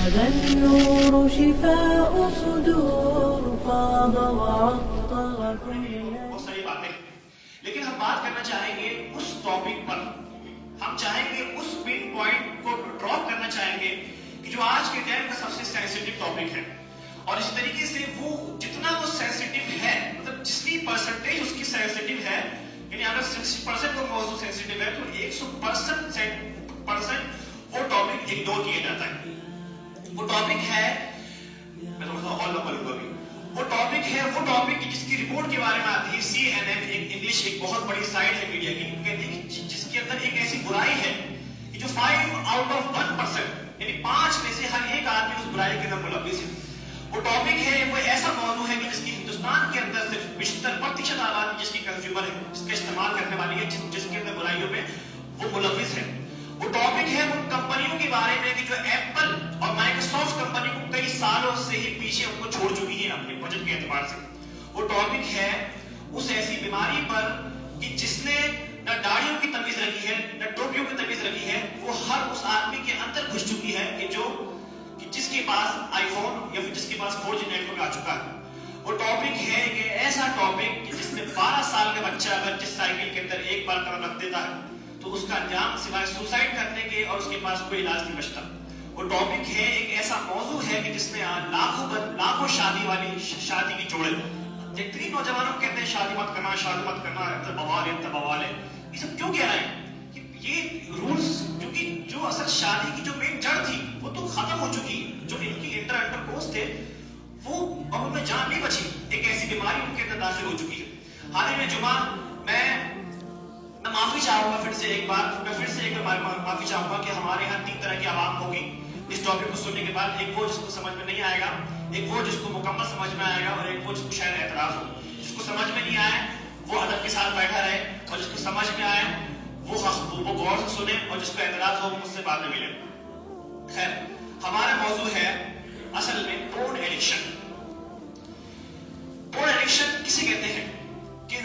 هذا النور شفاء صدور فاض وعطر كل. بہت ساری باتیں، لیکن ہم بات کرنا چاہیں گے اس ٹاپک پر. ہم چاہیں گے اس پن پوائنٹ کو ڈراپ کرنا چاہیں گے کہ جو آج کے ٹائم کا سب سے سینسیٹیو ٹاپک ہے. اور اس طریقے سے وہ جتنا وہ سینسیٹیو ہے، مطلب جتنی پرسنٹیج اس کی سینسیٹیو ہے، یعنی اگر 60% وہ موضوع سینسیٹیو ہے تو 100% وہ ٹاپک اگنور کیا جاتا ہے. وہ ٹاپک ہے، میں تھوڑا سا اور لمبا لوں گا. وہ ٹاپک جس کی رپورٹ کے بارے میں آتی ہے CNN انگلش، ایک بہت بڑی سائٹ ہے میڈیا کی، کہتے ہیں کہ جس کے اندر ایک ایسی برائی ہے کہ جو 5/1%، یعنی 5 میں سے ہر ایک آدمی اس برائی کے اندر ملوث ہے. وہ ٹاپک ہے، وہ ایسا موضوع ہے کہ جس کی ہندوستان کے اندر صرف 75% آبادی جس کی کنزیومر ہے، جس کا استعمال کرنے والی ہے، جس کے اندر برائیوں میں وہ ملوث ہے. وہ ٹاپک ہے ان کمپنیوں کے بارے میں کہ جو ایپل اور مائیکروسافٹ کمپنی کو کئی سالوں سے ہی پیچھے ان کو چھوڑ چکی ہیں اپنے بجٹ کے اعتبار سے. وہ ٹاپک ہے اس ایسی بیماری پر کہ جس نے نہ داڑھیوں کی تمیز رکھی ہے نہ ٹوپیوں کی تمیز رکھی ہے، وہ ہر اس آدمی کے اندر گھس چکی ہے کہ جس کے پاس آئی فون یا پھر جس کے پاس 4G نیٹ ورک آ چکا ہے. وہ ٹاپک ہے کہ ایسا ٹاپک کہ جس میں 12 سال کا بچہ اگر جس سائیکل کے اندر ایک بار قدم رکھ دیتا ہے تو اس کا انجام سوائے سوسائڈ کرنے کے اور اس کے پاس کوئی علاج نہیں بچتا. وہ ٹاپک ہے، ایک ایسا موضوع ہے کہ جس نے لاکھوں شادی کی جوڑے، جتنی نوجوانوں کہتے ہیں شادی مت کرنا بوال ہے. یہ سب کیوں کہہ رہے ہیں؟ یہ رولز جو اصل شادی کی جو مین جڑ تھی وہ تو ختم ہو چکی. جو ان کی انٹر کورس تھے وہ اب ان میں جان نہیں بچی. ایک ایسی بیماری ان کے اندر داخل ہو چکی ہے. حالیہ جمعہ میں معافی چاہوں گا، پھر سے ایک بار معافی چاہوں گا کہ ہمارے یہاں 3 طرح کی عوام ہوگی اس ٹاپک کو سننے کے بعد. ایک وہ جس کو سمجھ میں نہیں آئے گا، ایک وہ جس کو مکمل سمجھ میں آئے گا، اور ایک وہ جس کو شاید اعتراض ہو. جس کو سمجھ میں نہیں آئے وہ ادب کے ساتھ بیٹھا رہے، اور جس کو سمجھ میں آئے وہ غور سے سنے، اور جس کو اعتراض ہو وہ مجھ سے بعد میں ملے. خیر، ہمارا موضوع ہے اصل میں پورن ایڈکشن. پورن ایڈکشن کسے کہتے ہیں؟ کہ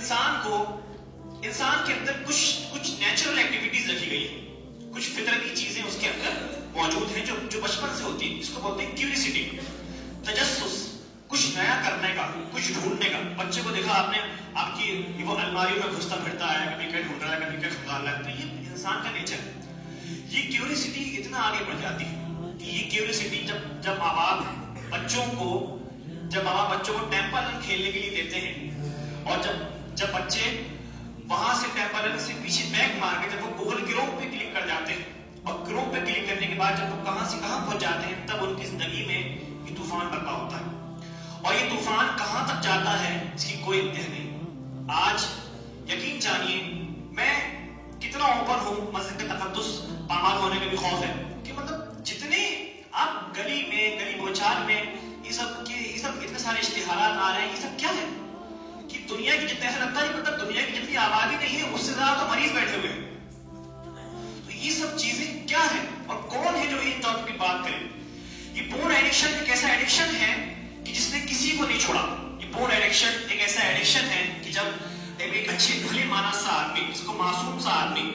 انسان کے اندر کچھ نیچرل ایکٹیویٹیز رکھی گئی ہیں، کچھ فطرتی چیزیں اس کے اندر موجود ہیں جو بچپن سے ہوتی ہیں. اس کو بولتے ہیں کیوریسٹی، تجسس، کچھ نیا کرنے کا، کچھ ڈھونڈنے کا. بچے کو دیکھا آپ نے، آپ کی وہ الماریوں میں گھستا پھرتا ہے، کبھی کہیں ڈھونڈ رہا ہے، کبھی کہیں کھنگال رہا ہے. تو یہ انسان کا نیچر ہے. یہ کیوریسٹی اتنا آگے بڑھ جاتی ہے کہ یہ کیوریسٹی جب ماں باپ بچوں کو ٹیمپل رن کھیلنے کے لیے دیتے ہیں، اور جب بچے وہاں سے ٹیمپل رن سے پیچھے بیک مار کے جب وہ گوگل گروہ پہ کلک کر جاتے ہیں، اور گروہ پہ کلک کرنے کے بعد جب وہ کہاں سے کہاں پہنچ جاتے ہیں، تب ان کی زندگی میں یہ طوفان برپا ہوتا ہے. اور یہ طوفان کہاں تک جاتا ہے اس کی کوئی انتہا نہیں. آج یقین جانیے میں کتنا اوپن ہوں، مذہب کا تقدس پامال ہونے کا بھی خوف ہے کہ مطلب جتنے آپ گلی بوچار میں یہ سب اتنے سارے اشتہارات آ رہے ہیں، یہ سب کیا ہے؟ کہ دنیا کی جتنے ایسا لگتا ہے کہ مطلب دنیا کی جتنی آبادی نہیں ہے اس سے زیادہ تو مریض بیٹھے ہوئے ہیں. تو یہ سب چیزیں کیا ہے اور کون ہے جو ان ٹاپک کی بات کرے؟ یہ پورن ایڈکشن ایک ایسا ایڈکشن ہے کہ جس نے کسی کو نہیں چھوڑا. یہ پورن ایڈکشن ایک ایسا ایڈکشن ہے کہ جب ایک اچھے بھلے مانس سا آدمی، جس کو معصوم سا آدمی،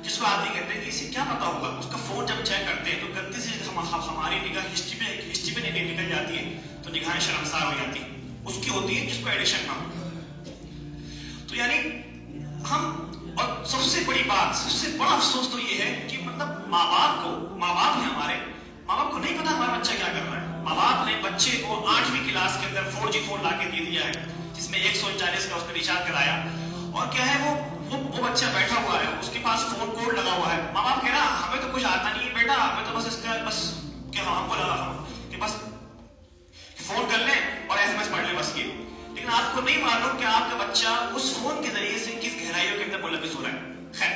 جس کو آدمی کہتے ہیں کہ اسے کیا پتا ہوگا، اس کا فون جب چیک کرتے ہیں تو غلطی سے ہماری نگاہ ہسٹری پہ نکل جاتی ہے تو نگاہیں شرمسار ہو جاتی ہے. اس کی ہوتی ہے جس کو ایڈکشن نہ ہو. تو یعنی اور سب سے بڑا افسوس تو یہ ہے کہ مطلب ماں باپ ہیں ہمارے، ماں باپ کو نہیں پتا ہمارا بچہ کیا کر رہا ہے. ماں باپ نے بچے کو 8ویں کلاس کے اندر 4G فون لا کے دے دیا ہے، جس میں 140 کا اس نے ریچارج کرایا، اور کیا ہے وہ بچہ بیٹھا ہوا ہے، اس کے پاس فون کوڈ لگا ہوا ہے. ماں باپ کہہ رہا ہمیں تو کچھ آتا نہیں ہے بیٹا، ہمیں تو بس کیا ہم کو لگا کہ بس فون کر لیں اور SMS پڑھ لیں بس یہ. لیکن آپ کو نہیں معلوم کہ آپ کا بچہ اس فون کے ذریعے سے کس گہرائیوں کے اندر ملوث ہو رہا ہے. خیر،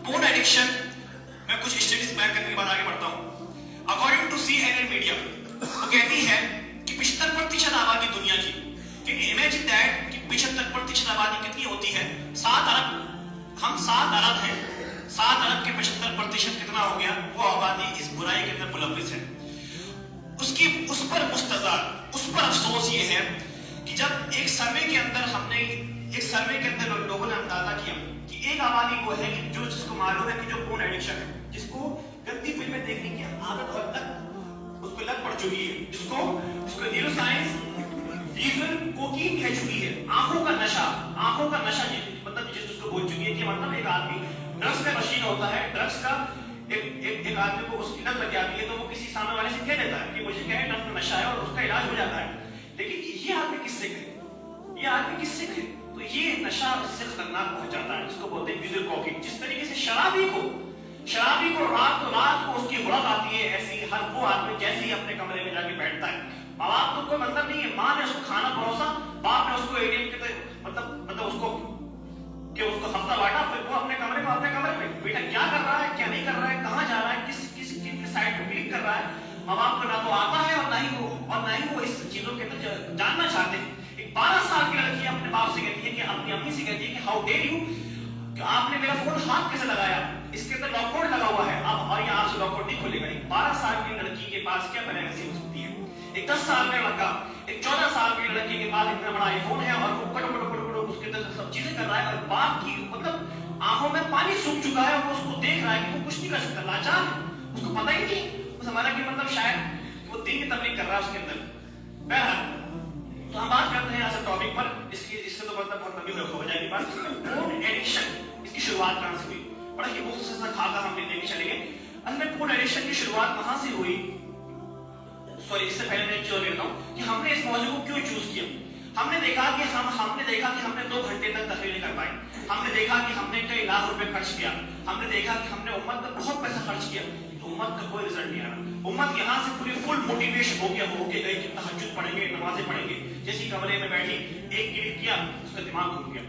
پورن ایڈکشن میں کچھ اسٹڈیز بیان کرنے کے بعد آگے بڑھتا ہوں. اکارڈنگ ٹو CNN میڈیا وہ کہتی ہے کہ 75% آبادی دنیا کی، کہ امیجن دیٹ کہ 75% آبادی کتنی ہوتی ہے؟ 7 ارب. ہم 7 ارب ہیں. 7 ارب کے 75% کتنا ہو گیا؟ وہ آبادی اس برائی کے اندر ملوث ہے. اس پر مستزاد، اس پر افسوس یہ ہے کہ جب ایک سروے کے اندر لوگوں نے اندازہ کیا کہ ایک آبادی وہ ہے کہ جس کو معلوم ہے کہ جو پورن ایڈکشن ہے، جس کو گندی فلمیں دیکھنے کی عادت اور لت इसको न्यूरो साइंस कोकीन कह चुकी है। आंखों का नशा मतलब जिसको बोल चुकी है कि मतलब एक आदमी ड्रग्स का मशीन होता है, ड्रग्स का एक आदमी को उसकी लत लग जाती है तो वो किसी सामने वाले से कह देता है कि मुझे क्या है, ड्रग्स का नशा है, और उसका इलाज हो जाता है। लेकिन ये आदमी किससे करे? तो ये नशा इससे खतरनाक पहुंच जाता है, इसको बोलते हैं म्यूजिक कोकीन। जिस तरीके से शराबी को रात को उसकी हुड़क आती है, ऐसी हर वो आदमी जैसे ही अपने कमरे में जाके बैठता है, माँ बाप को कोई मतलब नहीं है, माँ ने उसको खाना परोसा, बाप ने उसको एटीएम के मतलब उसको हफ्ता बांटा, फिर वो अपने कमरे में बेटा क्या कर रहा है, क्या नहीं कर रहा है, कहाँ जा रहा है, किस साइड पे क्लिक कर रहा है, माँ बाप को ना तो आता है और ना ही वो इस चीजों के अंदर जानना चाहते हैं। एक 12 साल की लड़की अपने बाप से कहती है कि अपनी अम्मी से कहती है कि हाउ डेयर यू, कि आपने मेरा फोन हाथ कैसे लगाया, इसके अंदर लॉककोड लगा हुआ है अब, और यहाँ से लॉककोड नहीं खुलेगा। एक 12 साल की लड़की के पास क्या प्राइवेसी हो सकती है? एक 10 साल का लड़का एक 14 साल की लड़की के पास इतना बड़ा आईफोन है और वो कटो उसके अंदर सब चीजें कर रहा है, और बाप की मतलब आंखों में पानी सूख चुका है, वो उसको देख रहा है कि वो कुछ नहीं कर सकता, लाचार है, उसको पता ही नहीं उस हमारा कि मतलब शायद वो दिन की तबलीग कर रहा है उसके अंदर। बहरहाल तो हम बात करते हैं ऐसे टॉपिक पर, इससे तो मतलब बहुत लंबी हो जाएगी बात। फोन एडिक्शन, इसकी शुरुआत कहां से हुई? बड़ा ही मुख्तसर खाका हम लेके चलेंगे। असल में फोन एडिक्शन की शुरुआत कहां से हुई? सॉरी, इससे पहले मैं एक चीज कहता हूं कि हमने इस मौजू को क्यों चूज किया। हमने देखा कि हमने 2 घंटे तक तकरीर नहीं कर पाए, हमने देखा कि हमने कई लाख रुपए खर्च किया, हमने देखा कि हमने उम्मत पर बहुत पैसा खर्च किया, तो उम्मत का कोई रिजल्ट नहीं आ रहा। उम्मत यहाँ से पूरी फुल मोटिवेशन हो गई कि तहज्जुद पढ़ेंगे, नमाजें पढ़ेंगे, जैसी कमरे में बैठी एक क्लिक किया उसका दिमाग घूम गया।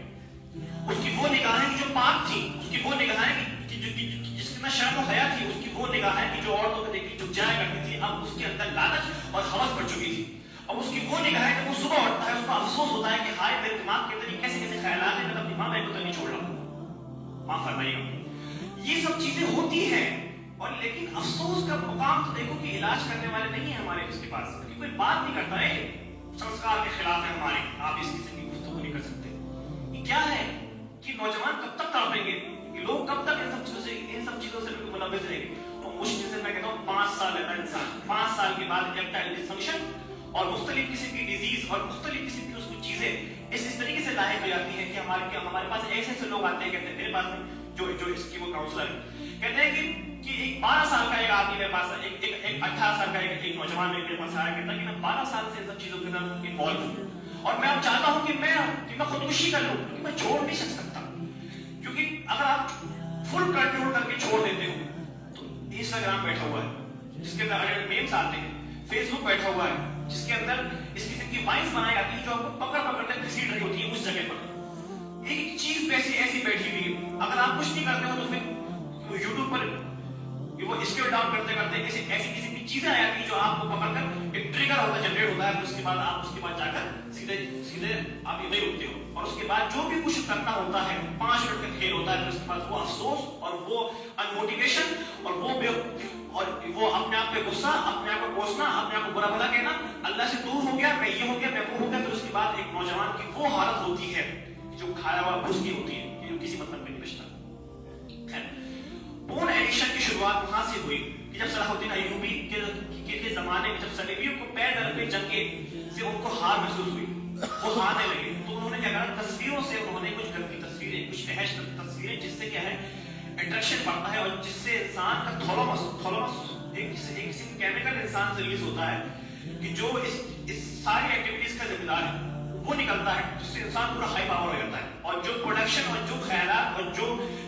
उसकी वो निगाहें जो पाक थी, उसकी वो निगाहें जिसके में शर्म और हया थी, उसकी वो निगाहें की जो औरतों को देखी झुक जाया करती थी, अब उसके अंदर लालच और हवस बढ़ चुकी थी। अब उसकी वो निगाहें जब वो सुबह उठता है उसको अफसोस होता है कि हाय मेरे दिमाग के अंदर कैसे ख्यालात हैं, मैं अपनी मां को तो नहीं छोड़ रहा, माफ फरमाइएगा। ये सब चीजें होती हैं, और लेकिन अफसोस का मुकाम तो देखो कि इलाज करने वाले नहीं है हमारे इसके पास, क्योंकि कोई बात नहीं करता है, संस्कार के खिलाफ है हमारे, आप इस किसी की गुफ्तगू नहीं कर सकते। ये क्या है कि नौजवान कब तक तड़पेंगे, कि लोग कब तक इन सब चीजों से मुलव्वस रहेंगे। और मुश्किल से मैं कहता हूँ 5 साल रहता है इंसान, 5 साल के बाद इरेक्टाइल डिसफंक्शन और मुख्तलिफ किस्म की डिजीज और मुख्तलिफ किस्म की उसको चीजें इस तरीके से लाहिक हो जाती हैं कि हमारे पास ऐसे लोग आते हैं, कहते हैं मेरे पास में जो इसकी वो काउंसलर है, कहते हैं कि एक 12 साल का एक आदमी मेरे पास, एक 18 साल का एक नौजवान मेरे पास आया, कहता है कि मैं 12 साल से इन सब चीजों के अंदर इन्वॉल्व हूँ और मैं अब चाहता हूँ कि मैं खुदकुशी कर लूँ, क्योंकि मैं छोड़ नहीं सकता। क्योंकि अगर आप फुल कंट्रोल करके छोड़ देते हो तो इंस्टाग्राम बैठा हुआ है जिसके अंदर मेम्स आते हैं, फेसबुक बैठा हुआ है जिसके अंदर इस किस्म की वाइन्स बनाई जाती है जो आपको पकड़ कर घसीट रही होती है उस जगह पर। एक चीज ऐसी बैठी हुई है, अगर आप कुछ नहीं करते हो तो फिर यूट्यूब पर वो स्केल डाउन करते ऐसी किसी की चीजें आ जाती है जो आपको पकड़कर एक ट्रिगर होता है, जनरेट होता है, फिर उसके बाद आप उसके बाद जाकर सीधे आप इधर उठते हो, और उसके बाद जो भी कुछ करना होता है 5 मिनट का खेल होता है, फिर उसके बाद वो अफसोस और वो अनमोटिवेशन और वो अपने आप पे गुस्सा, अपने आप को कोसना, अपने आप को बुरा भला कहना, अल्लाह से दूर हो गया, मैं ये हो गया, मैं वो हो गया। फिर उसके बाद एक नौजवान की वो हालत होती है जो खाया हुआ घुस की होती है, जो किसी मतलब में नहीं बचता। पोर्न एडिक्शन की शुरुआत वहां से हुई कि जब सलाहुद्दीन अय्यूबी के जमाने में जब सलेबियों को पैर दर पे जंगे से उनको हार महसूस हुई, वो हारने लगे, तो उन्होंने क्या करा, तस्वीरों से उन्होंने कुछ गंदी तस्वीरें, कुछ फहश तस्वीरें, जिससे क्या है अट्रैक्शन बढ़ता है और जिससे इंसान का थैलेमस एक किसी केमिकल इंसान से रिलीज होता है कि जो इस सारी एक्टिविटीज का जिम्मेदार है, वो निकलता है, जिससे इंसान पूरा हाई पावर हो जाता है, और जो प्रोडक्शन और जो ख्यालात और जो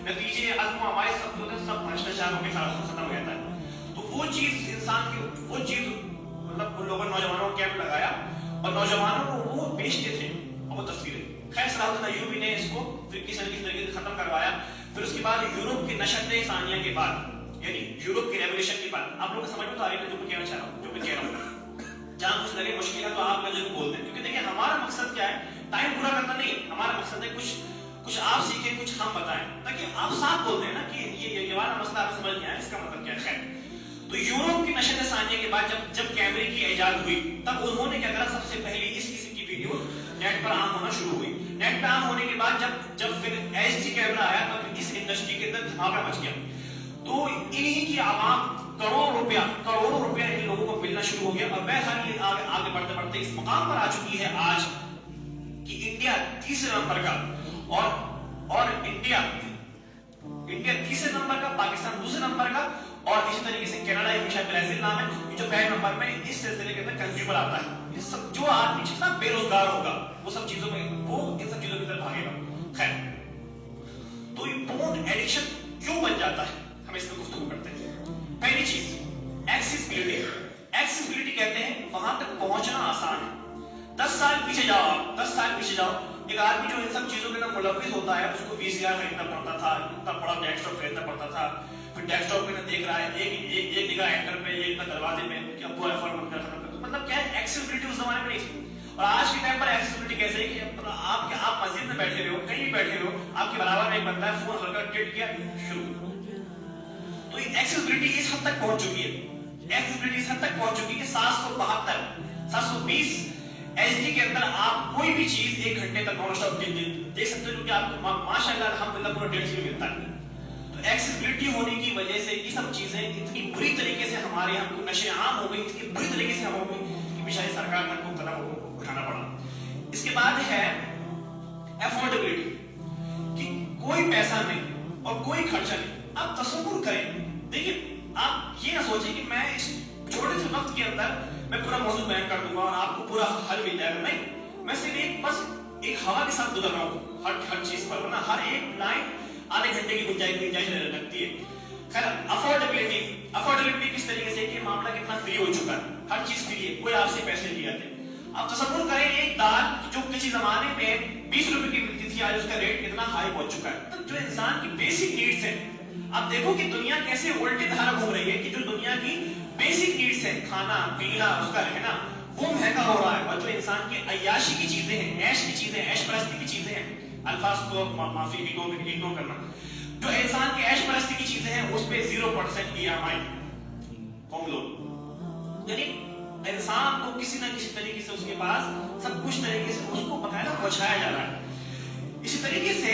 नतीजे अज़्म हमारे सब होते हैं सब भ्रष्टाचार के साथ खत्म हो जाता है। तो वो चीज इंसान की वो चीज मतलब उन लोगों नौजवानों को कैंप लगाया और नौजवानों को वो बेचते थे और वो तस्वीरें। खैर सलाहुद्दीन अय्यूबी ने इसको फिर किसी न किसी तरीके से खत्म करवाया। फिर उसके बाद यूरोप की नशत सानिया के बाद, यानी यूरोप की रेवोल्यूशन के बाद, आप लोगों को समझ में तो आ रही है जो मैं कहना चाह रहा हूँ, जो मैं कह रहा हूँ। जहां कुछ लगे मुश्किल है तो आप लोग जरूर बोल दें, क्योंकि देखिए हमारा मकसद क्या है, टाइम पूरा करना नहीं, हमारा मकसद है कुछ आप सीखें, कुछ हम बताएं, ताकि आप साफ बोल दें ना कि ये वाला मसला आप समझ नहीं आया, इसका मतलब क्या है। तो यूरोप की नशत सानिया के बाद जब कैमरे की इजाद हुई, तब उन्होंने क्या करा, सबसे पहले इस किस्म की वीडियो नेट पर आम होना शुरू हुई। नेट पर आम होने के बाद जब फिर HD कैमरा आया, तब इस इंडस्ट्री के अंदर धमाका मच गया। तो इन्हीं की आवाम करोड़ों रुपया इन लोगों को मिलना शुरू हो गया। और बहरहाल बढ़ते बढ़ते इस मुकाम पर आ चुकी है आज कि इंडिया तीसरे नंबर का और इंडिया तीसरे नंबर का, पाकिस्तान दूसरे नंबर का, और इसी तरीके से कनाडा या ब्राजील नाम है जो पहले नंबर में इस सिलसिले के अंदर कंज्यूमर आता है। ये सब जो आदमी जितना बेरोजगार होगा वो सब चीजों में, वो इन सब चीजों की तरफ भागेगा। खैर, तो ये पोर्न एडिक्शन क्यों बन जाता है, हम इस पर गुफ्तगू करते हैं। पहली चीज एक्सेसिबिलिटी कहते हैं वहां तक पहुंचना आसान है। 10 साल पीछे जाओ आप, 10 साल पीछे जाओ, एक आदमी जो इन सब चीजों के अंदर मुलव्विस होता है उसको VCR खरीदना पड़ता था, इतना बड़ा डेस्कटॉप खरीदना पड़ता था, फिर डेस्कटॉप में देख रहा है एक निगाह एंटर पे, एक निगाह दरवाजे में कि अब वो एफर्ट बंद कर सकता है। मतलब क्या है, एक्सेसिबिलिटी उस जमाने में नहीं थी। और आज के टाइम पर एक्सेसिबिलिटी कैसे है कि आप मस्जिद में बैठे हो, कहीं भी बैठे हो, आपके बराबर में एक बंदा है, फोन हल्का टिट किया, शुरू। तो ये एक्सेसिबिलिटी इस हद तक पहुंच चुकी है, एक्सेसिबिलिटी इस हद तक पहुंच चुकी है कि 720 HD के अंदर आप कोई भी चीज 1 घंटे तक नॉन स्टॉप देख सकते हो, क्योंकि आपको माशाल्लाह अल्हम्दुलिल्लाह पूरा 1.5 GB मिलता है। तो एक्सेसिबिलिटी होने की वजह से ये सब चीजें इतनी बुरी तरीके से हमारे यहाँ नशे आम हो गई, इतनी बुरी तरीके से हम हो गई कि बेचारी सरकार तक को कदम उठाना पड़ा। इसके बाद है अफोर्डेबिलिटी, कि कोई पैसा नहीं और कोई खर्चा नहीं। आप तसव्वुर करें, देखिए आप ये ना सोचें कि मैं इस छोटे से वक्त के अंदर मैं पूरा मौजूद बयान कर दूंगा और आपको पूरा हल मिल जाएगा, नहीं। मैं सिर्फ बस एक हवा के साथ गुजर रहा हूँ हर चीज पर, वरना हर एक लाइन आधे घंटे की गुंजाइश लगती है। खैर, अफोर्डेबिलिटी किस तरीके से, कि मामला कितना फ्री हो चुका है, हर चीज फ्री है, कोई आपसे पैसे नहीं आते। आप तसव्वुर करें, एक दाल जो किसी जमाने में 20 रुपए की मिलती थी, आज उसका रेट कितना हाई पहुंच चुका है। तो जो इंसान की बेसिक नीड्स है, आप देखो कि दुनिया कैसे उल्टी धारा घूम रही है, कि जो दुनिया की बेसिक नीड्स है, खाना पीना उसका रहना, वो महंगा हो रहा है। और जो इंसान की अय्याशी की चीजें हैं, ऐश की चीजें, ऐश परस्ती की चीजें हैं, अल्फाज को माफी इग्नोर करना, जो इंसान की ऐश परस्ती की चीजें हैं उस पे 0% EMI होम लोन, यानी इंसान को किसी ना किसी तरीके से उसके पास सब कुछ तरीके से उसको बकायदा पहुंचाया जा रहा है। इसी तरीके से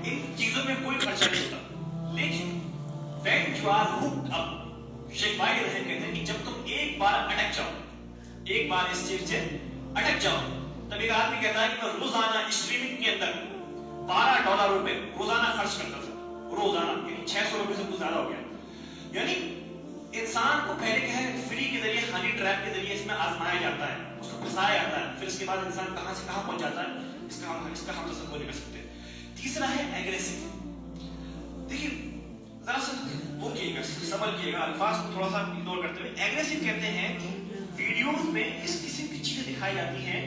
इन चीजों में कोई खर्चा नहीं होता। लेकिन when you are hooked up, शेख वाइड कहते हैं कि जब तुम एक बार अटक जाओ, एक बार इस चीज से अटक जाओ, तब एक आदमी कहता है कि मैं रोजाना स्ट्रीमिंग के अंदर $12 रोजाना खर्च करता था, रोजाना, यानी 600 रुपए से कुछ ज्यादा हो गया। यानी इंसान को पहले क्या है, फ्री के जरिए, हनी ट्रैप के जरिए इसमें आजमाया जाता है, उसको फंसाया जाता है, फिर इसके बाद इंसान कहां से कहां पहुंच जाता है, इसका हम तसव्वुर नहीं कर सकते। तीसरा है एग्रेसिव। देखिए जरा सा वो कीजिएगा, समझ कीजिएगा, अल्फाज को थोड़ा सा इग्नोर करते हुए। एग्रेसिव कहते हैं कि वीडियोस में इस किस्म की चीजें दिखाई जाती हैं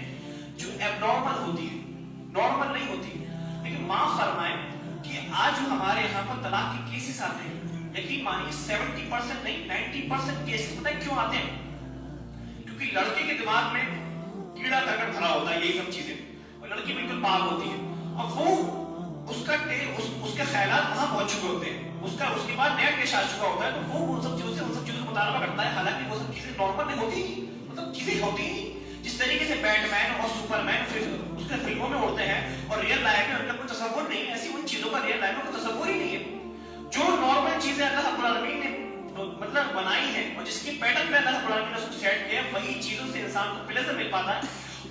जो एबनॉर्मल होती है, नॉर्मल नहीं होती। लेकिन माफ फरमाएं कि आज जो हमारे यहाँ पर तलाक के केसेस आते हैं, यकीन मानिए 70% नहीं 90% केसेस पता है क्यों आते हैं? क्योंकि लड़के के दिमाग में कीड़ा करकट भरा होता है, यही सब चीजें, और लड़की बिल्कुल पाक होती है, और वो उसके ख्यालात वहां पहुंच चुके होते हैं, उसके बाद नया टेस्ट आ चुका होता है, तो वो उन सब चीजों को मुतालबा करता है। हालांकि वो सब चीजें नॉर्मल नहीं होती, मतलब चीजें होती ही नहीं। जिस तरीके से बैटमैन और सुपरमैन उसके फिल्मों में होते हैं और रियल लाइफ में उनका कोई तसव्वुर नहीं, ऐसी उन चीजों का रियल लाइफ में कोई तसव्वुर ही नहीं है। जो नॉर्मल चीजें अल्लाह रब्बुल आलमीन ने मतलब बनाई है और जिसकी पैटर्न पे अल्लाह रब्बुल आलमीन ने उसको सेट किया, वही चीजों से इंसान को प्लेजर मिल पाता है,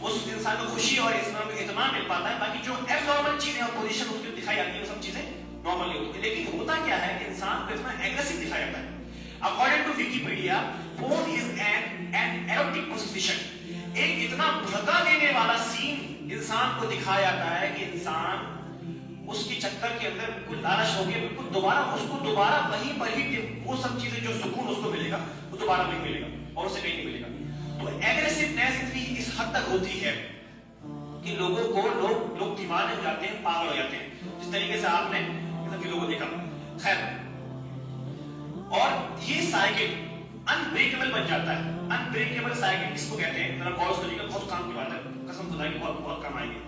उस इंसान को खुशी और इत्मीनान मिल पाता है। बाकी जो एबनॉर्मल चीजें और पोजीशन उसकी दिखाई जाती है, वो सब चीजें नॉर्मल नहीं होती। लेकिन होता क्या है कि इंसान को इतना एग्रेसिव दिखाया जाता है। According to Wikipedia, porn is an erotic position. एक इतना धक्का देने वाला सीन इंसान को दिखाया जाता है कि इंसान उसके चक्कर के अंदर बिल्कुल लालच हो गया, बिल्कुल दोबारा वहीं पर ही वो सब चीजें जो सुकून उसको मिलेगा वो दोबारा नहीं मिलेगा और उसे कहीं नहीं मिलेगा। तो एग्रेसिवनेस इतनी इस हद तक होती है कि लोग दीवाने हो जाते हैं, पागल हो जाते हैं, जिस तरीके से आपने सभी लोगों देखा। खैर, और ये साइकिल अनब्रेकेबल बन जाता है। अनब्रेकेबल साइकिल किसको कहते हैं, जरा गौर से देखिएगा, बहुत काम की बात है, कसम खुदा की बहुत काम आएगी।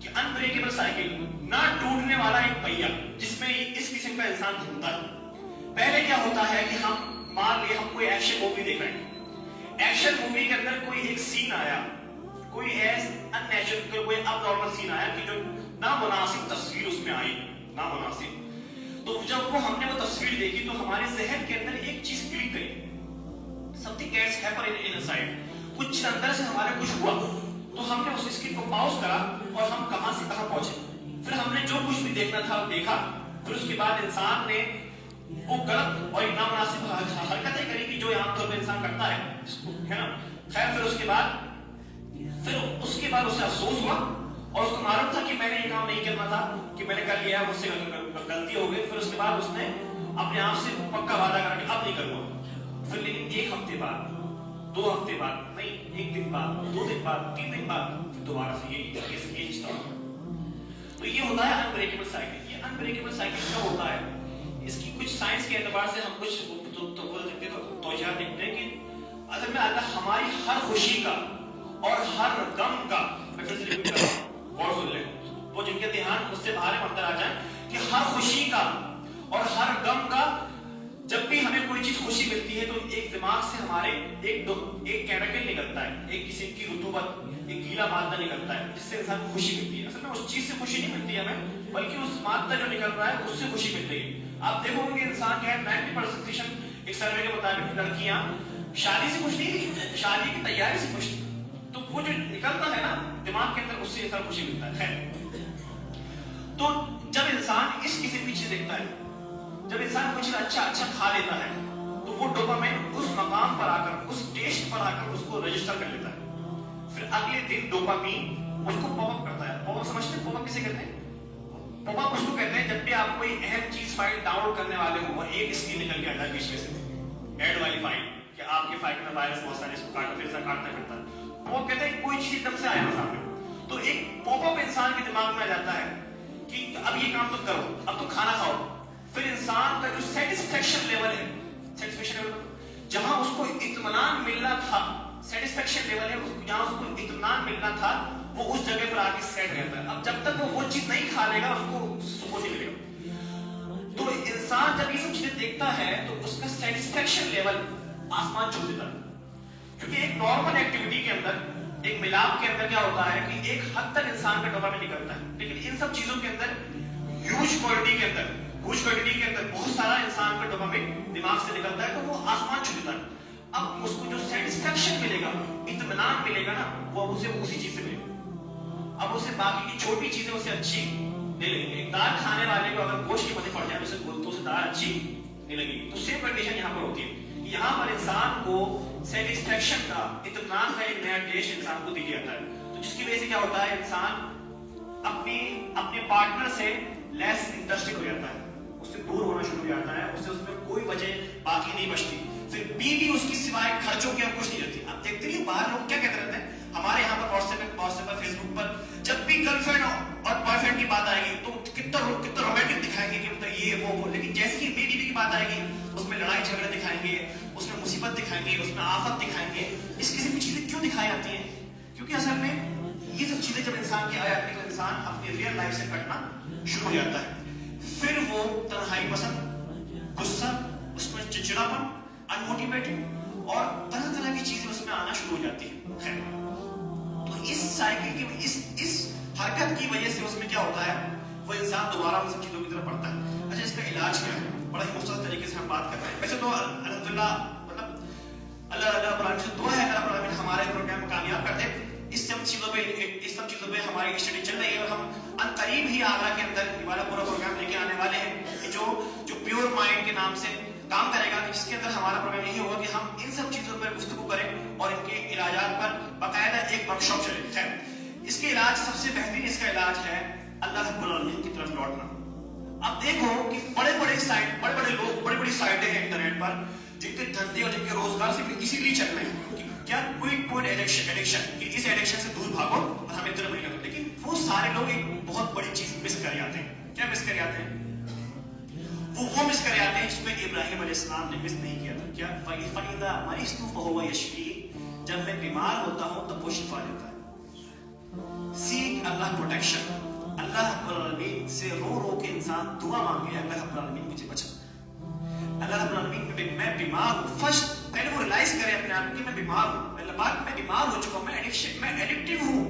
कि अनब्रेकेबल साइकिल, ना टूटने वाला एक पहिया जिसमें इस किस्म का इंसान घूमता है। पहले क्या होता है कि हम मान लिए हम कोई एक्शन मूवी देख रहे हैं, एक्शन मूवी के अंदर कोई एक सीन आया, कोई अननेचुरल, कोई अबनॉर्मल सीन आया कि जो नामुनासिब तस्वीर उसमें आई, नामुनासिब। तो जब हमने वो तस्वीर देखी तो हमारे जहन के अंदर एक चीज क्लिक करी, समथिंग गेट्स हैपन इनसाइड। कुछ अंदर से हमारे कुछ हुआ, तो हमने उस स्किट को पॉज करा और हम कहां से कहां पहुंचे। फिर हमने जो कुछ भी देखना था वो देखा। फिर उसके बाद इंसान ने वो गलत और नामुनासिब हरकतें करी कि जो आमतौर पर इंसान करता है ना। खैर फिर उसके बाद उसे अफसोस हुआ और उसको मालूम था कि मैंने ये काम नहीं करना था, कि मैंने कर लिया, मुझसे गलती हो गई। फिर उसके बाद उसने अपने आप से पक्का वादा करा कि अब नहीं करूंगा। फिर लेकिन 1 हफ्ते बाद, 2 हफ्ते बाद, नहीं 1 दिन बाद, 2 दिन बाद, 3 दिन बाद दोबारा से ये स्टार्ट। तो ये होता है अनब्रेकेबल साइकिल। ये अनब्रेकेबल साइकिल कब होता है? इसकी कुछ साइंस के एतबार से हम कुछ तोजह देखते हैं कि असल में अल्लाह हमारी हर खुशी का और हर गम का, मैं फिर से रिपीट कर रहा हूं, गौर सुन लें वो जिनके ध्यान मुझसे बाहर अंदर आ जाए, कि हर खुशी का और हर गम का, जब भी हमें कोई चीज खुशी मिलती है तो एक दिमाग से हमारे एक केमिकल निकलता है, एक किसी की रुतूबत, एक गीला मादा निकलता है जिससे इंसान को खुशी मिलती है। असल में उस चीज से खुशी नहीं मिलती है हमें, बल्कि उस मादा जो निकल रहा है उससे खुशी मिल रही है। आप देखोगे इंसान क्या है, 90% एक सर्वे के मुताबिक लड़कियां शादी से खुश नहीं, शादी की तैयारी से खुश। तो वो जो निकलता है ना दिमाग के अंदर, उससे इंसान खुशी मिलता है। तो जब इंसान इस किसी पीछे देखता है, जब इंसान कुछ अच्छा खा लेता है, तो वो डोपामाइन उस मकाम पर आकर, उस टेस्ट पर आकर उसको रजिस्टर कर लेता है। फिर अगले दिन डोपामाइन उसको पॉपअप करता है। पॉपअप समझते हैं? पॉपअप किसे कहते हैं? पॉपअप उसको कहते हैं जब भी आप कोई अहम चीज फाइल डाउनलोड करने वाले हो और एक स्क्रीन निकल के आता है बीच में से, ऐड वाली फाइल, कि आपके फाइल में वायरस बहुत सारे, इसको काटो, फिर से काटना पड़ता है। वो कहते हैं कोई चीज एकदम से आया ना सामने, तो एक पॉपअप इंसान के दिमाग में आ जाता है कि अब ये काम तो करो, अब तो खाना खाओ। फिर इंसान का जो सेटिस्फेक्शन लेवल है, सेटिस्फेक्शन लेवल जहां उसको इत्मीनान मिलना था, सेटिस्फेक्शन लेवल है जहां उसको इत्मीनान मिलना था, वो उस जगह पर आके सेट रहता है। अब जब तक वो चीज नहीं खा लेगा उसको सुकून नहीं मिलेगा। तो इंसान जब ये सब चीजें देखता है तो उसका सेटिस्फेक्शन लेवल आसमान छू देता है। क्योंकि एक नॉर्मल एक्टिविटी के अंदर, एक मिलाप के अंदर क्या होता है कि एक हद तक इंसान का डोपामाइन निकलता है, लेकिन इन सब चीजों के अंदर ह्यूज क्वांटिटी के अंदर बहुत सारा इंसान का डोपामाइन दिमाग से निकलता है, तो वो आसमान छू देता है। अब उसको जो सेटिस्फेक्शन मिलेगा, इत्मीनान मिलेगा ना, वो अब उसे उसी चीज से मिलेगा। अब उसे बाकी की छोटी चीजें उसे अच्छी नहीं लगेंगी। एक दाल खाने वाले को अगर गोश्त की मदद पड़ जाए तो उसे दाल अच्छी नहीं लगेगी। तो सेम कंडीशन यहाँ पर होती है। यहाँ पर इंसान को सेटिस्फेक्शन का, इत्मीनान का एक नया टेस्ट इंसान को दिया जाता है। तो जिसकी वजह से क्या होता है, इंसान अपने पार्टनर से लेस इंटरेस्टेड हो जाता है, उससे दूर होना शुरू हो जाता है, उसमें कोई वजह बाकी नहीं बचती। फिर बीवी उसकी सिवाय खर्चों की अब कुछ नहीं रहती। आप देखते नहीं बाहर लोग क्या कहते रहते हैं, हमारे यहाँ पर व्हाट्सएप पर, फेसबुक पर जब भी गर्लफ्रेंड और बॉयफ्रेंड की बात आएगी तो कितना रोमांटिक दिखाएंगे कि मतलब ये वो, लेकिन जैसे ही बीवी की बात आएगी उसमें लड़ाई झगड़े दिखाएंगे, उसमें मुसीबत दिखाएंगे, उसमें आफत दिखाएंगे। इस किस्म की चीजें क्यों दिखाई जाती हैं? क्योंकि असल में ये सब चीजें जब इंसान की आ जाती है तो इंसान अपनी रियल लाइफ से कटना शुरू हो जाता है। फिर वो तन्हाई पसंद, गुस्सा, उसमें चिड़चिड़ापन, अनमोटिवेटेड और तरह तरह की चीजें उसमें आना शुरू हो जाती है। तो इस साइकिल की, इस हरकत की वजह से उसमें क्या होता है, वो इंसान दोबारा उन सब चीजों की तरफ बढ़ता है। अच्छा, इसका इलाज क्या है? बड़ा ही मुख्तसर तरीके से हम बात कर रहे हैं। वैसे तो अल्हम्दुलिल्लाह, मतलब अल्लाह रब्बुल आलमीन से दुआ है कि रब्बुल आलमीन हमारे प्रोग्राम को कामयाब कर दे। इस सब चीजों पे हमारी स्टडी चल रही है और हम अनकरीब ही आगरा के अंदर ये वाला पूरा प्रोग्राम लेके आने वाले हैं कि जो प्योर माइंड के नाम से काम करेगा, जिसके अंदर हमारा प्रोग्राम यही होगा कि हम इन सब चीजों पर गुफ्तगू करें और इनके इलाजात पर बाकायदा एक वर्कशॉप चले। खैर, इसके इलाज, सबसे बेहतरीन इसका इलाज है अल्लाह रब्बुल आलमीन की तरफ लौटना। अब देखो कि बड़े लोग, बड़ी बड़ी साइटें हैं इंटरनेट पर, जिनके धंधे और जिनके रोजगार सिर्फ इसीलिए चल रहे हैं कि क्या कोई एडिक्शन, कि इस एडिक्शन से दूर भागो और हमें तरफ नहीं लगता। लेकिन वो सारे लोग एक बहुत बड़ी चीज मिस कर जाते हैं। क्या मिस कर जाते हैं? वो मिस कर जाते हैं जिसमें इब्राहिम अलैहिस्सलाम ने मिस नहीं किया था। क्या? फइज़ा मरिज़्तु फहुव यशफ़ी, जब मैं बीमार होता हूं तब वो शिफा देता है। सीक अल्लाह प्रोटेक्शन, अल्लाह रब्बुल आलमीन से रो के इंसान दुआ मांगे, अल्लाह रब्बुल आलमीन मुझे बचा, अल्लाह रब्बुल आलमीन मैं बीमार हूं। फर्स्ट पहले वो रियलाइज करे अपने आप कि मैं बीमार हूं, मैं बीमार हो चुका हूं, मैं एडिक्टिव हूं,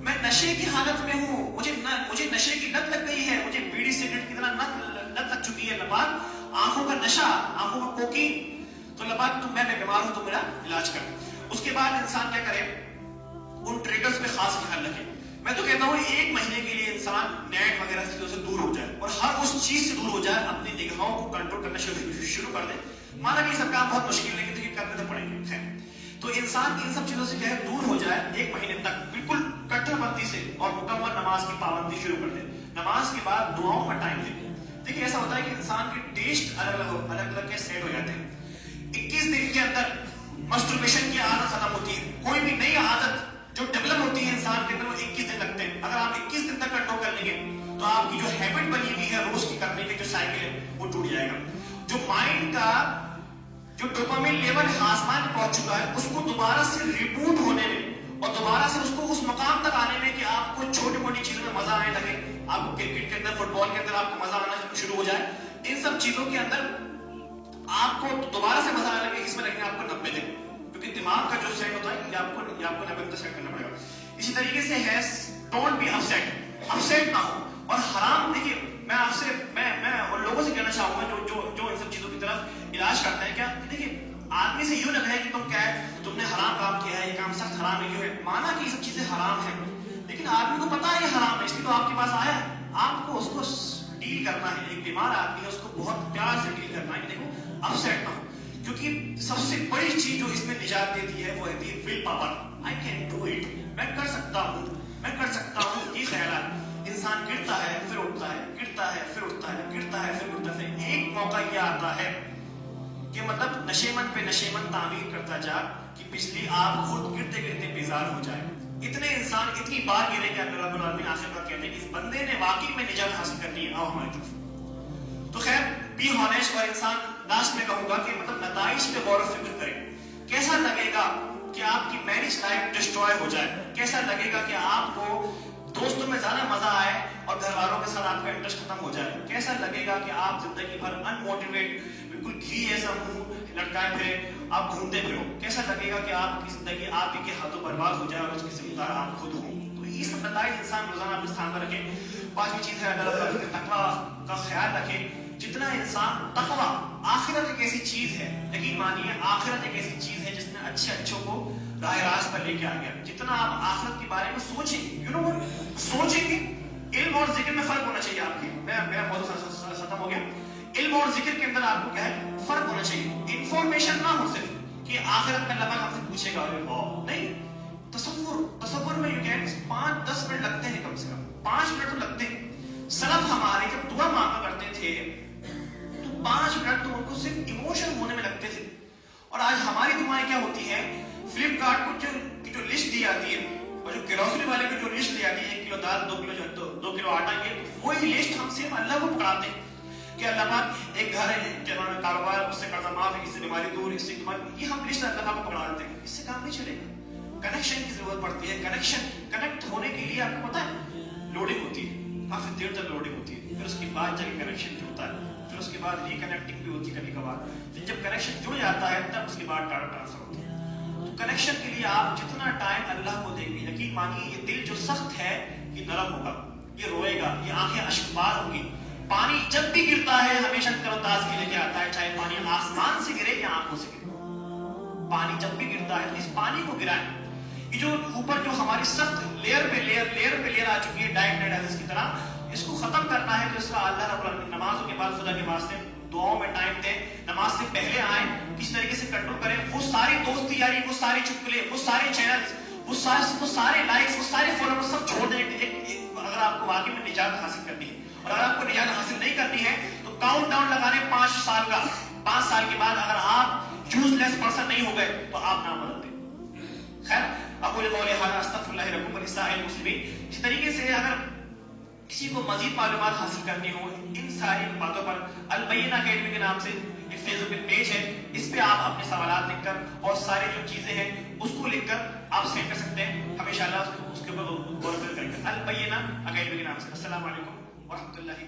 मैं नशे की हालत में हूं, मुझे नशे की लत लग गई है, मुझे बीड़ी सिगरेट की तरह लत लग चुकी है। लबाद आंखों का नशा, आंखों का कोकीन। तो लबाद मैं बीमार हूं तो मेरा इलाज कर। اس کے بعد انسان کیا کرے, ان ٹریگرز پہ خاص خیال رکھے. میں تو کہتا ہوں 1 مہینے کے لیے انسان نیٹ وغیرہ سے دور ہو جائے اور ہر اس چیز سے دور ہو جائے, اپنی نگاہوں کو کنٹرول کرنا شروع کر دے. مانا کہ یہ سب کام بہت مشکل نہیں ہے, کرنے تو پڑیں گے. تو انسان ان سب چیزوں سے کیا ہے دور ہو جائے 1 مہینے تک, بالکل کٹر بندی سے, اور مکمل نماز کی پابندی شروع کر دے. نماز کے بعد دعاؤں کا ٹائم دے. دیکھیے ایسا ہوتا ہے کہ انسان کے ٹیسٹ الگ الگ کے سیٹ ہو جاتے ہیں. 21 دن کے اندر مسٹربیشن کی عادت ختم ہوتی ہے. کوئی بھی نئی عادت جو ڈیولپ ہوتی ہے انسان کے اندر وہ 21 دن لگتے ہیں. اگر آپ 21 دن تک کنٹرول کر لیں گے تو آپ کی جو ہیبٹ بنی ہوئی ہے روز کی کرنے کی جو سائیکل ہے وہ ٹوٹ جائے گا. جو مائنڈ کا جو ڈوپامین لیول آسمان میں پہنچ چکا ہے اس کو دوبارہ سے ریبوٹ ہونے میں اور دوبارہ سے اس کو اس مقام تک آنے میں کہ آپ کو چھوٹی موٹی چیزوں میں مزہ آنے لگے, آپ کو کرکٹ کے اندر, فٹ بال کے اندر آپ کو مزہ آنا شروع ہو جائے, ان سب چیزوں کے اندر آپ کو دوبارہ سے مزہ آنے لگے, اس میں لگیں گے آپ کو 90 دن. کیونکہ دماغ کا جو سیٹ ہوتا ہے یہ آپ کو 90 دن سیٹ کرنا پڑے گا. اسی طریقے سے ہے ڈونٹ بی اپسیٹ نہ ہو. اور حرام, دیکھیے میں آپ سے میں ان لوگوں سے کہنا چاہوں گا جو ان سب چیزوں کی طرف علاج کرتے ہیں. کیا دیکھیے آدمی سے یوں لگ ہے کہ تم کیا ہے, تم نے حرام کام کیا ہے, یہ کام سخت حرام ہے, کیوں ہے, مانا کہ یہ سب چیزیں حرام ہیں, لیکن آدمی کو پتا ہے یہ حرام ہے, اس لیے تو آپ کے پاس آیا ہے. آپ کو اس کو ڈیل کرنا ہے. ایک بیمار آدمی ہے, اس کو بہت پیار سے ڈیل کرنا ہے کہ دیکھو اپسیٹ نہ ہو, کیونکہ سب سے بڑی چیز جو اس میں نجات دیتی ہے وہ ہے will power. I can do it, میں کر سکتا ہوں, میں کر سکتا ہوں. یہ خیالات, انسان گرتا ہے پھر اٹھتا ہے, گرتا ہے پھر اٹھتا ہے, گرتا ہے پھر اٹھتا ہے. ایک موقع یہ آتا ہے کہ مطلب نشیمن پہ نشیمن تعمیر کرتا جا کہ بجلی آپ خود گرتے گرتے بیزار ہو جائے. اتنے انسان اتنی بار گرے کہ اللہ رب العالمین آخر کار کہتے ہیں کہ اس بندے نے واقعی میں نجات حاصل کرنی ہے, آؤ ہماری طرف. تو خیر بی ہانیسٹ, اور انسان لاسٹ میں کہوں گا کہ مطلب نتائج پہ غور و فکر کرے. کیسا لگے گا کہ آپ کی میرج لائف ڈسٹروائے ہو جائے, کیسا لگے گا کہ آپ کو دوستوں میں زیادہ مزہ آئے اور گھر والوں کے ساتھ آپ کا انٹرسٹ ختم ہو جائے, کیسا لگے گا کہ آپ زندگی بھر ان موٹیویٹ بالکل گھی ایسا منہ لٹکائے پھرے آپ گھومتے پھرو, کیسا لگے گا کہ آپ کی زندگی آپ ہی کے ہاتھوں برباد ہو جائے اور اس کی ذمہ دار آپ خود ہوں. تو یہ سب نتائج انسان روزانہ اپنے استعمال میں رکھے. 5ویں چیز ہے اللہ تعالیٰ کے تقویٰ کا خیال رکھے. جتنا انسان تقویٰ, آخرت ایک ایسی چیز ہے, یقین مانیے آخرت ایک ایسی چیز ہے جس نے اچھوں کو راہ راست پر لے کے آ گیا. جتنا آپ آخرت کے بارے میں سوچیں گے, سوچیں گے, علم اور ذکر میں فرق ہونا چاہیے آپ کے. میرا موضوع ختم ہو گیا. علم اور ذکر کے اندر آپ کو کیا ہے فرق ہونا چاہیے. انفارمیشن نہ ہو صرف کہ آخرت میں اللہ پاک ہم سے پوچھے گا, نہیں, تصور میں 5-10 منٹ لگتے ہیں, کم سے کم 5 منٹ تو لگتے ہیں. سلف ہمارے جب دعا مانگا کرتے تھے تو 5 منٹ تو ان کو صرف ایموشن ہونے میں لگتے تھے. اور آج ہماری دعائیں کیا ہوتی ہیں, فلپ کارٹ کو جو لسٹ دی آتی ہے اور جو گروسری والے کو جو لسٹ دی آتی ہے 1 کلو دال, 2 کلو آٹا, یہ وہی لسٹ ہم صرف اللہ کو پکڑاتے ہیں کہ اللہ پاک ایک گھر ہے جنہوں نے کاروبار, اس سے قرضہ معاف ہے, اس سے بیماری دور, اس سے یہ ہم لسٹ اللہ پاک کو پکڑا دیتے ہیں. اس سے کام نہیں چلے گا. کنیکشن کی ضرورت پڑتی ہے. کنیکٹ ہونے کے لیے آپ کو پتا ہے لوڈنگ ہوتی ہے, کافی دیر تک لوڈنگ ہوتی ہے, پھر اس کے بعد جا کے کنیکشن جڑتا ہے, پھر اس کے بعد ریکنیکٹنگ بھی ہوتی ہے کبھی کبھار. پھر جب کنیکشن جڑ جاتا ہے تب اس کے بعد ڈاٹا ٹرانسفر ہوتا ہے. تو کنیکشن کے لیے آپ جتنا ٹائم اللہ کو دیں گے, یقین مانیے یہ دل جو سخت ہے یہ نرم ہوگا, یہ روئے گا, یہ آنکھیں اشکبار ہوگی. پانی جب بھی گرتا ہے ہمیشہ تر و تازگی لے کے آتا ہے, چاہے پانی آسمان سے گرے یا آنکھوں سے گرے. پانی جب بھی گرتا ہے تو اس پانی کو گرائیں. یہ جو اوپر جو ہماری سخت لیئر پہ لیئر آ چکی ہے ڈائٹ کی طرح, اس کو ختم کرنا ہے. تو اس کا اللہ رب العالمین نمازوں کے بعد خدا کے واسطے دعاؤں میں ٹائم دیں, نماز سے پہلے آئیں, کس طریقے سے کنٹرول کریں. وہ ساری دوستی یاری, وہ ساری چٹکلے, وہ سارے چینلز, وہ سارے لائکس, وہ سارے فالوورز سب چھوڑ دیں. اگر آپ کو واقعی میں نجات حاصل کرنی ہے, اور اگر آپ کو نجات حاصل نہیں کرنی ہے تو کاؤنٹ ڈاؤن لگانے 5 سال کا. 5 سال کے بعد اگر آپ یوز لیس پرسن نہیں ہو گئے تو آپ نام بدل دیں. خیر, اقول قولی ھذا استغفر اللہ لکم ولسائر المسلمین. اس طریقے سے اگر کسی کو مزید معلومات حاصل کرنی ہو ان ساری باتوں پر, البینہ اکیڈمی کے نام سے ایک فیس بک پیج ہے, اس پہ آپ اپنے سوالات لکھ کر اور ساری جو چیزیں ہیں اس کو لکھ کر آپ سینڈ کر سکتے ہیں. ہم انشاءاللہ اس کے اوپر غور کریں گے. البینہ اکیڈمی کے نام سے. السلام علیکم ورحمۃ اللہ.